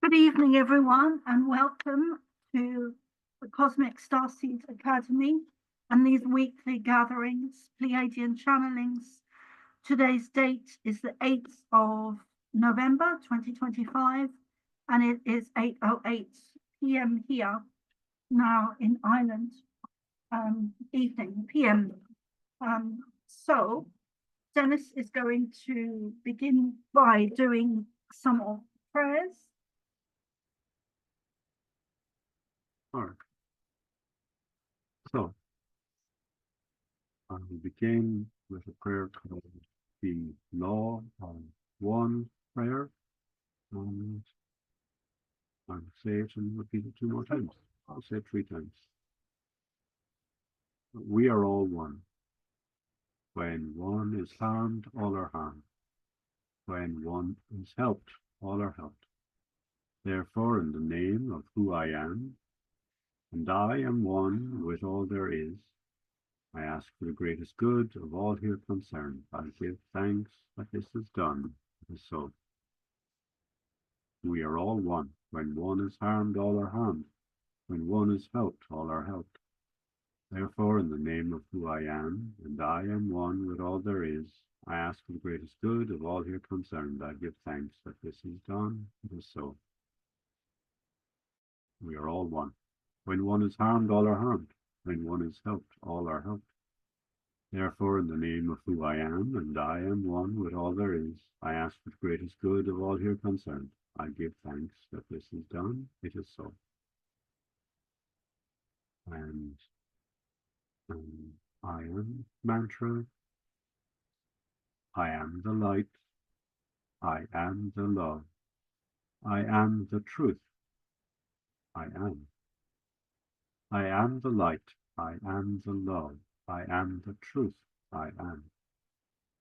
Good evening, everyone, and welcome to the Cosmic Starseed Academy and these weekly gatherings, Pleiadian channelings. Today's date is the 8th of November 2025, and it is 8:08 p.m. here now in Ireland, evening p.m. So Dennis is going to begin by doing some of prayers. All right. So I will begin with a prayer called the Law of One prayer. And I'll say it and repeat it 2 more times. I'll say it 3 times. We are all one. When one is harmed, all are harmed. When one is helped, all are helped. Therefore, in the name of who I am, and I am one with all there is, I ask for the greatest good of all here concerned. I give thanks that this is done. It is so. We are all one. When one is harmed, all are harmed. When one is helped, all are helped. Therefore, in the name of who I am, and I am one with all there is, I ask for the greatest good of all here concerned. I give thanks that this is done. It is so. We are all one. When one is harmed, all are harmed. When one is helped, all are helped. Therefore, in the name of who I am, and I am one with all there is, I ask for the greatest good of all here concerned. I give thanks that this is done. It is so. And I am mantra. I am the light. I am the love. I am the truth. I am. I am the light. I am the love. I am the truth. I am.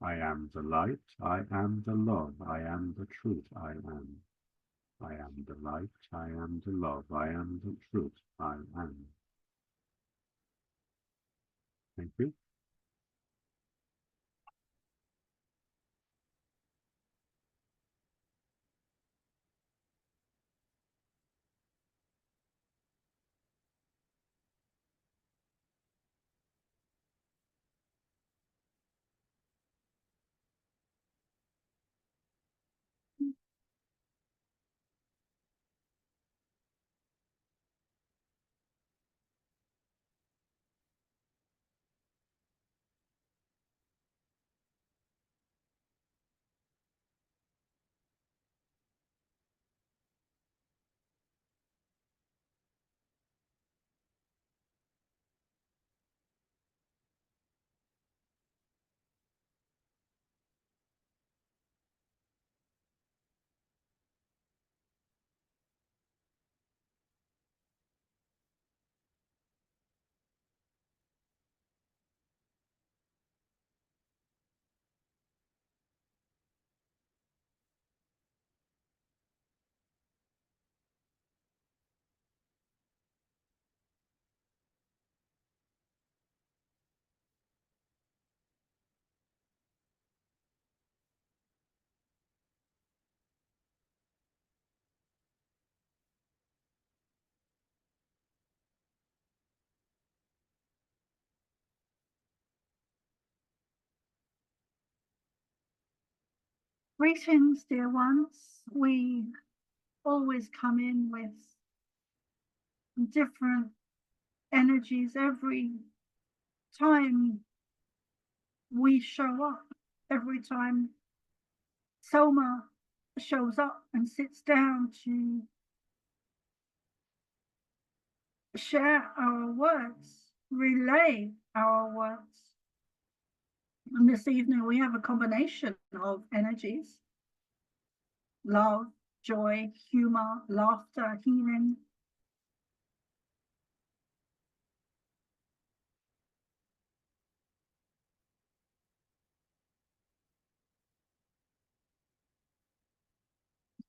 I am the light. I am the love. I am the truth. I am. I am the light. I am the love. I am the truth. I am. Thank you. Greetings, dear ones. We always come in with different energies every time we show up, every time Soma shows up and sits down to share our words, relay our words. And this evening we have a combination of energies: love, joy, humor, laughter, healing.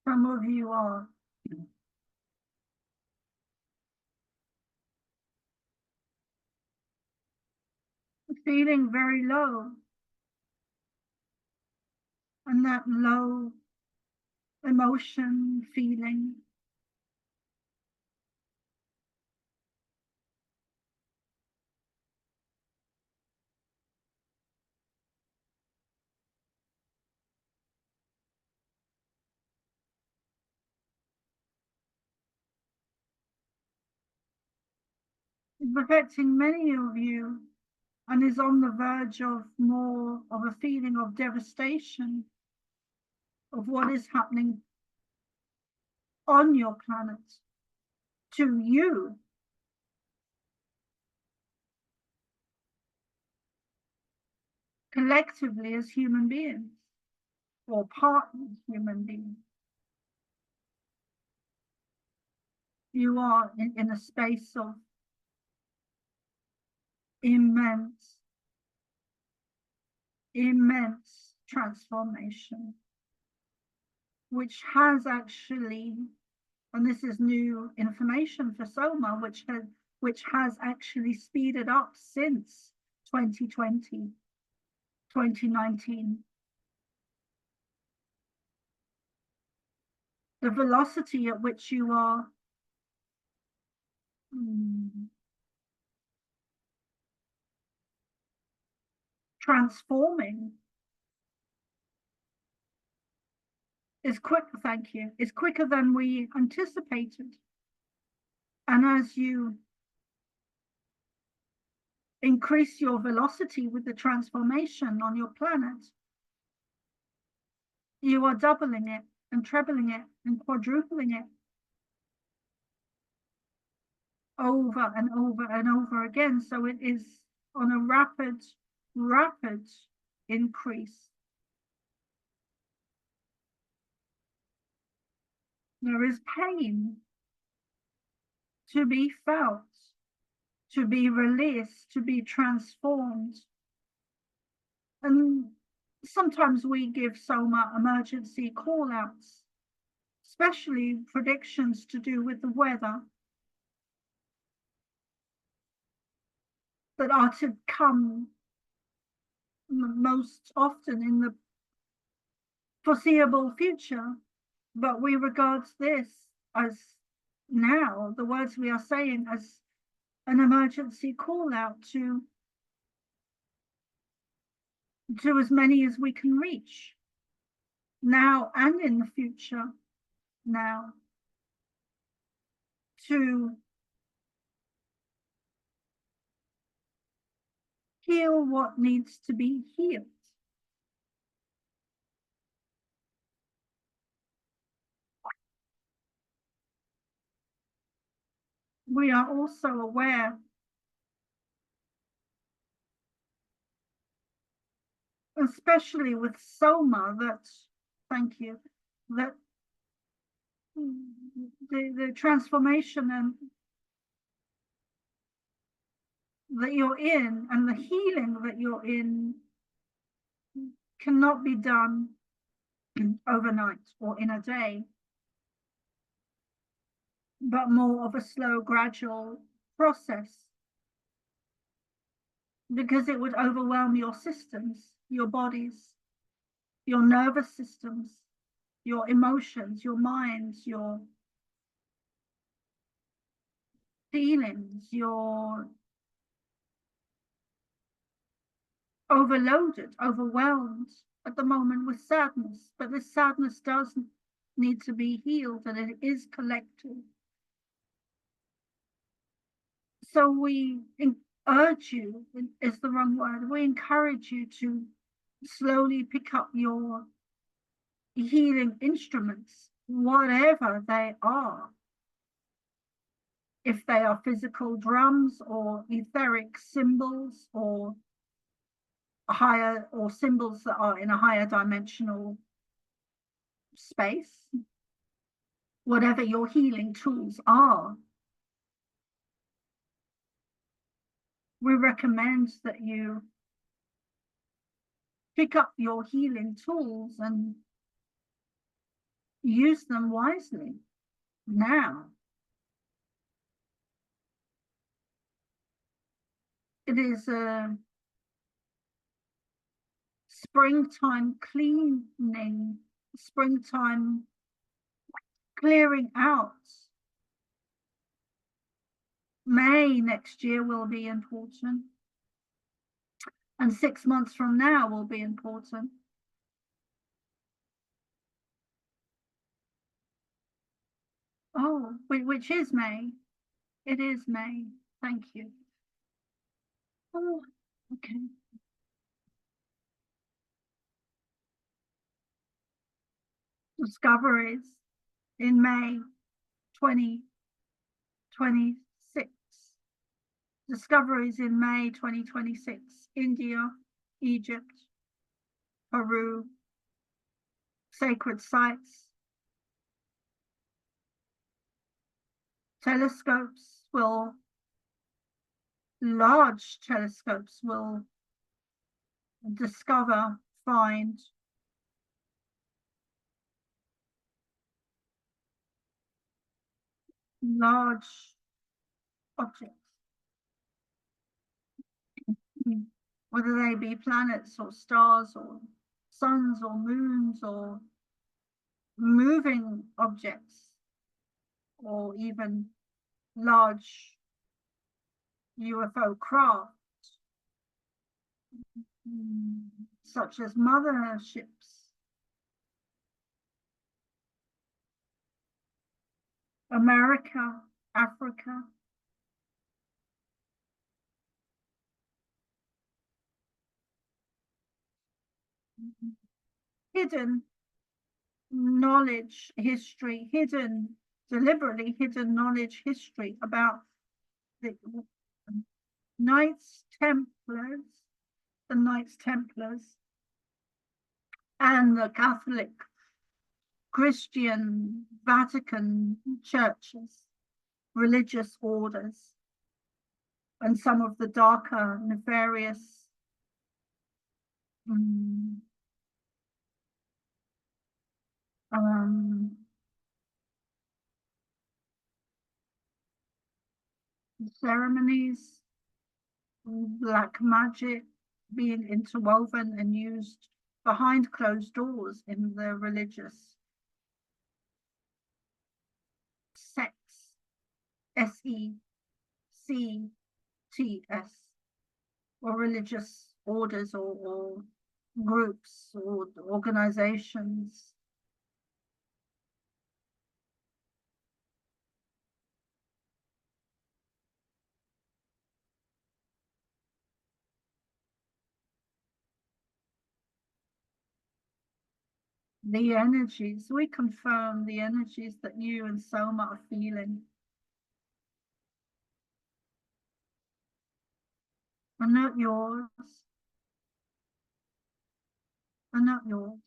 Some of you are feeling very low, and that low emotion, feeling is affecting many of you and is on the verge of more of a feeling of devastation of what is happening on your planet to you. Collectively as human beings or partners human beings. You are in a space of immense transformation, which has actually, and this is new information for Soma, which has actually speeded up since 2020, 2019. The velocity at which you are transforming is quick, thank you, is quicker than we anticipated. And as you increase your velocity with the transformation on your planet, you are doubling it and trebling it and quadrupling it over and over and over again. So it is on a rapid increase. There is pain to be felt, to be released, to be transformed. And sometimes we give Soma emergency call-outs, especially predictions to do with the weather that are to come most often in the foreseeable future. But we regard this as now, the words we are saying, as an emergency call out to as many as we can reach now and in the future now, to heal what needs to be healed. We are also aware especially with Soma that, thank you, that the transformation and that you're in and the healing that you're in cannot be done overnight or in a day, but more of a slow, gradual process, because it would overwhelm your systems, your bodies, your nervous systems, your emotions, your minds, your feelings, your overloaded, overwhelmed at the moment with sadness. But this sadness does need to be healed, and it is collective. So we urge you, is the wrong word, we encourage you to slowly pick up your healing instruments, whatever they are. If they are physical drums or etheric symbols or higher, or symbols that are in a higher dimensional space, whatever your healing tools are, we recommend that you pick up your healing tools and use them wisely now. It is a springtime cleaning, springtime clearing out. May next year will be important, and 6 months from now will be important. Oh, which is May. It is May. Thank you. Oh, okay. Discoveries in May 2026. Discoveries in May 2026. India, Egypt, Peru, sacred sites. Large telescopes will find large objects, whether they be planets or stars or suns or moons or moving objects or even large UFO craft, such as motherships. America, Africa, hidden knowledge, history, deliberately hidden knowledge, history about the Knights Templars, and the Catholic, Christian, Vatican churches, religious orders, and some of the darker, nefarious ceremonies, black magic being interwoven and used behind closed doors in the religious sects, SECTS, or religious orders or groups or organizations. The energies, we confirm the energies that you and Soma are feeling. Are not yours. Are not yours.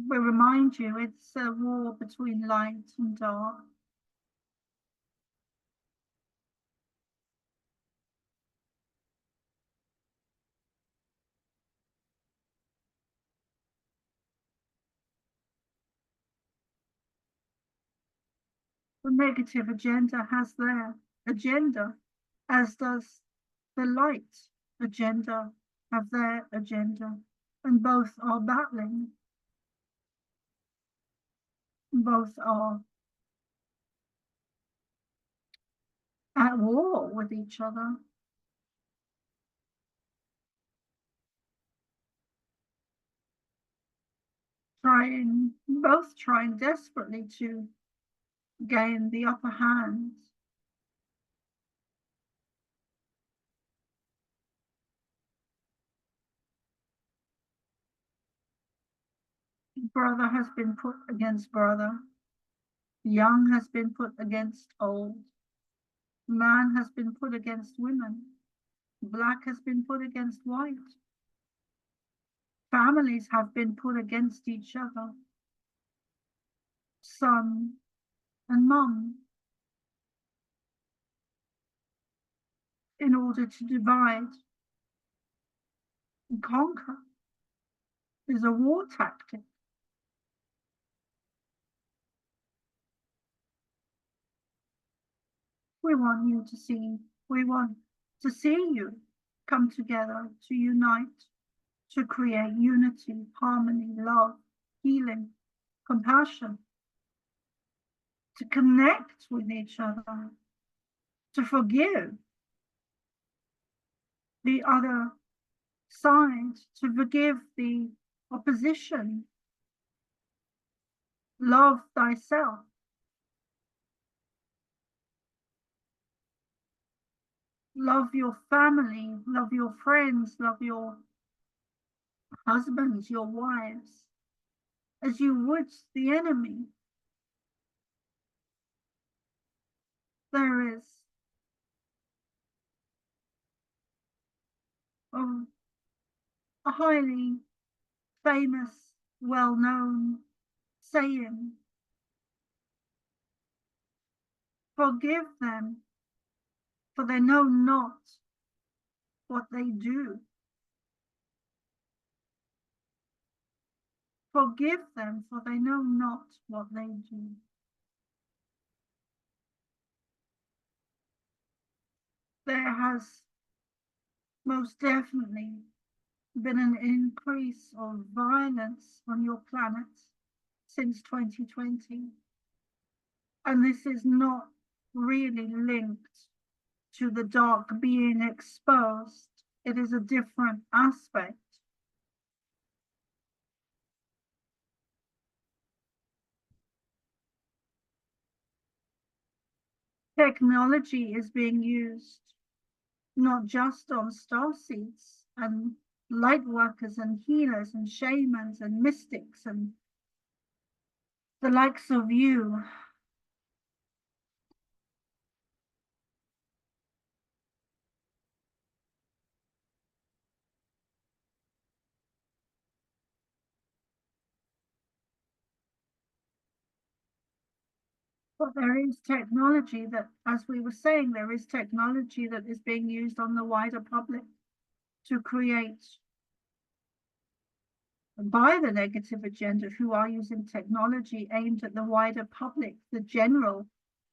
We remind you it's a war between light and dark. The negative agenda has their agenda, as does the light agenda have their agenda, and both are battling. Both are at war with each other. Both trying desperately to gain the upper hand. Brother has been put against brother. Young has been put against old. Man has been put against women. Black has been put against white. Families have been put against each other. Son and mum. In order to divide and conquer is a war tactic. We want to see you come together, to unite, to create unity, harmony, love, healing, compassion, to connect with each other, to forgive the other side, to forgive the opposition, Love thyself. Love your family, love your friends, love your husbands, your wives, as you would the enemy. There is a highly famous, well-known saying, forgive them, for they know not what they do. Forgive them, for they know not what they do. There has most definitely been an increase of violence on your planet since 2020. And this is not really linked to the dark being exposed. It is a different aspect. Technology is being used not just on starseeds and light workers and healers and shamans and mystics and the likes of you. But there is technology that, as we were saying, there is technology that is being used on the wider public to create, by the negative agenda, who are using technology aimed at the wider public, the general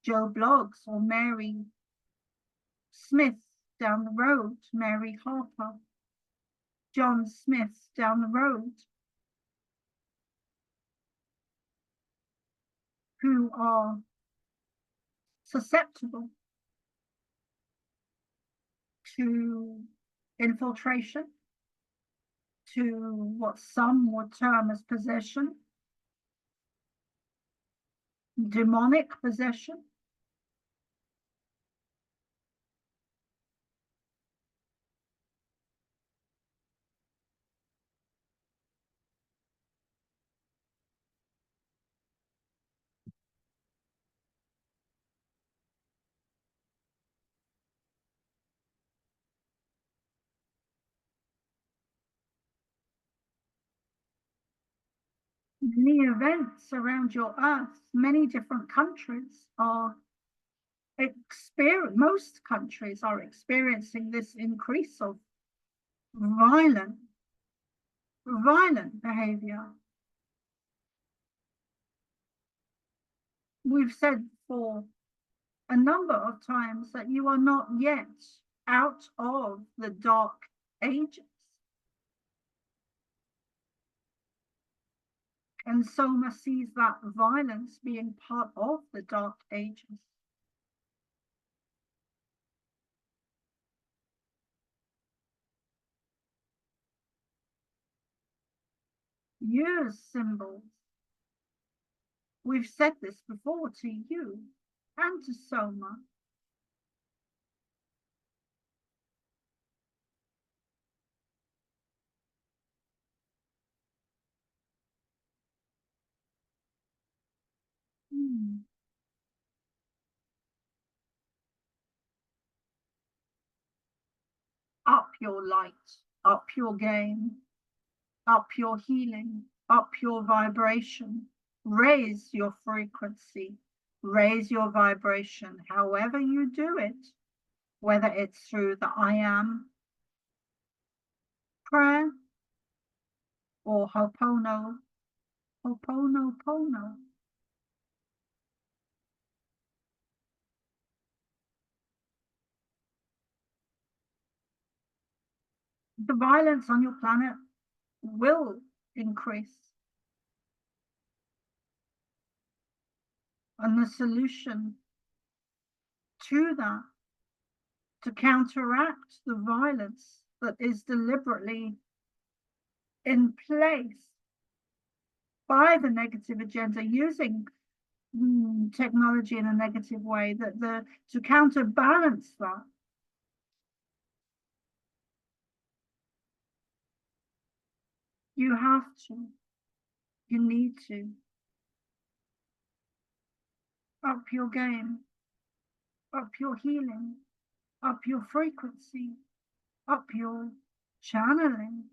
Joe Bloggs or Mary Smith down the road, Mary Harper, John Smith down the road, who are susceptible to infiltration, to what some would term as possession, demonic possession. Many events around your earth, many different countries are most countries are experiencing this increase of violent behavior. We've said for a number of times that you are not yet out of the dark ages. And Soma sees that violence being part of the dark ages. Years symbols. We've said this before to you and to Soma. Up your light, up your game, up your healing, up your vibration. Raise your frequency, raise your vibration, however you do it, whether it's through the I am prayer or Ho'oponopono. The violence on your planet will increase. And the solution to that, to counteract the violence that is deliberately in place, by the negative agenda using technology in a negative way, to counterbalance that. You have to, you need to up your game, up your healing, up your frequency, up your channeling,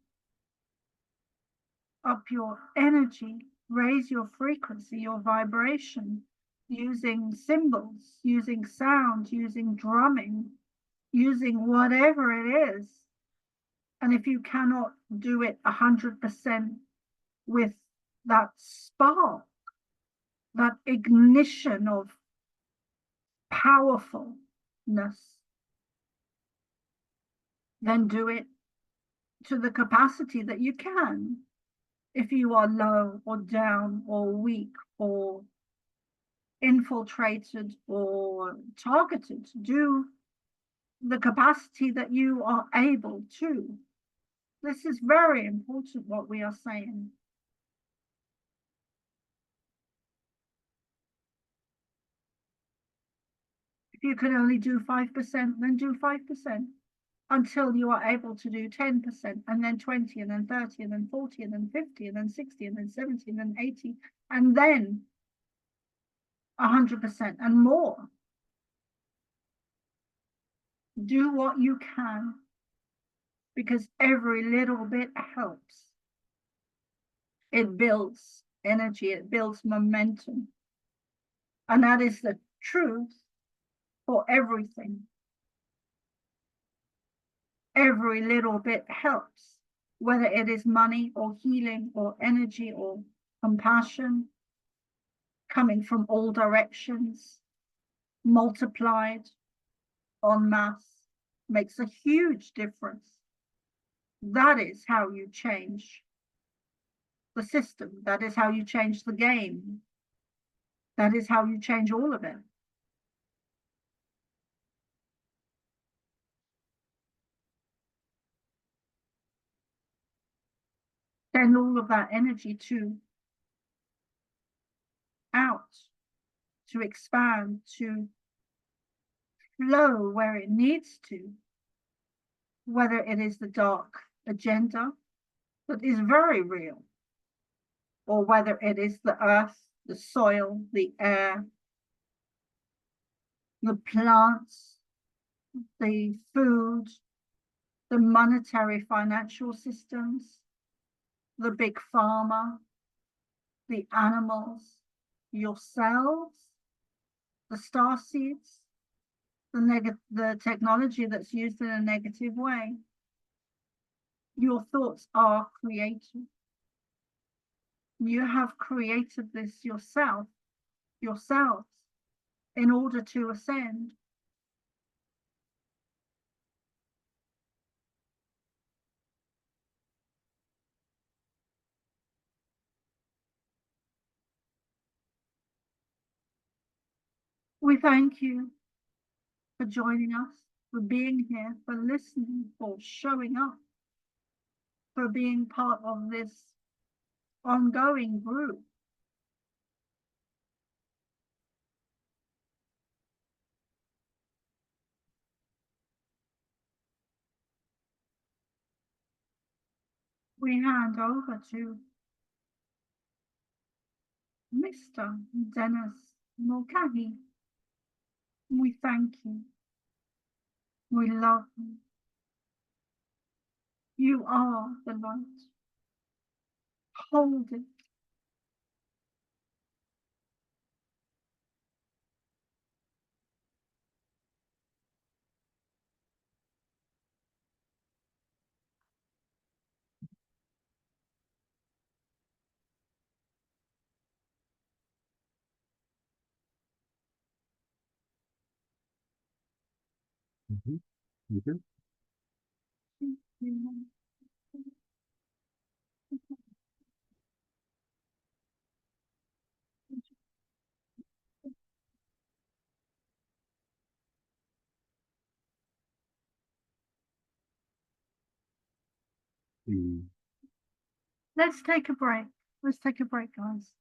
up your energy, raise your frequency, your vibration, using symbols, using sound, using drumming, using whatever it is. And if you cannot do it 100% with that spark, that ignition of powerfulness, then do it to the capacity that you can. If you are low or down or weak or infiltrated or targeted, do the capacity that you are able to. This is very important what we are saying. If you can only do 5%, then do 5% until you are able to do 10%, and then 20, and then 30, and then 40, and then 50, and then 60, and then 70, and then 80, and then 100% and more. Do what you can, because every little bit helps. It builds energy, it builds momentum. And that is the truth for everything. Every little bit helps, whether it is money or healing or energy or compassion, coming from all directions, multiplied en masse, makes a huge difference. That is how you change the system. That is how you change the game. That is how you change all of it. Send all of that energy out, to expand, to flow where it needs to, whether it is the dark agenda that is very real, or whether it is the earth, the soil, the air, the plants, the food, the monetary financial systems, the big pharma, the animals, yourselves, the star seeds, the technology that's used in a negative way. Your thoughts are created. You have created this yourselves, in order to ascend. We thank you for joining us, for being here, for listening, for showing up, for being part of this ongoing group. We hand over to Mr. Dennis Mulcahy. We thank you. We love you. You are the light. Hold it. Mm-hmm. You do? Mm. Let's take a break. Let's take a break, guys.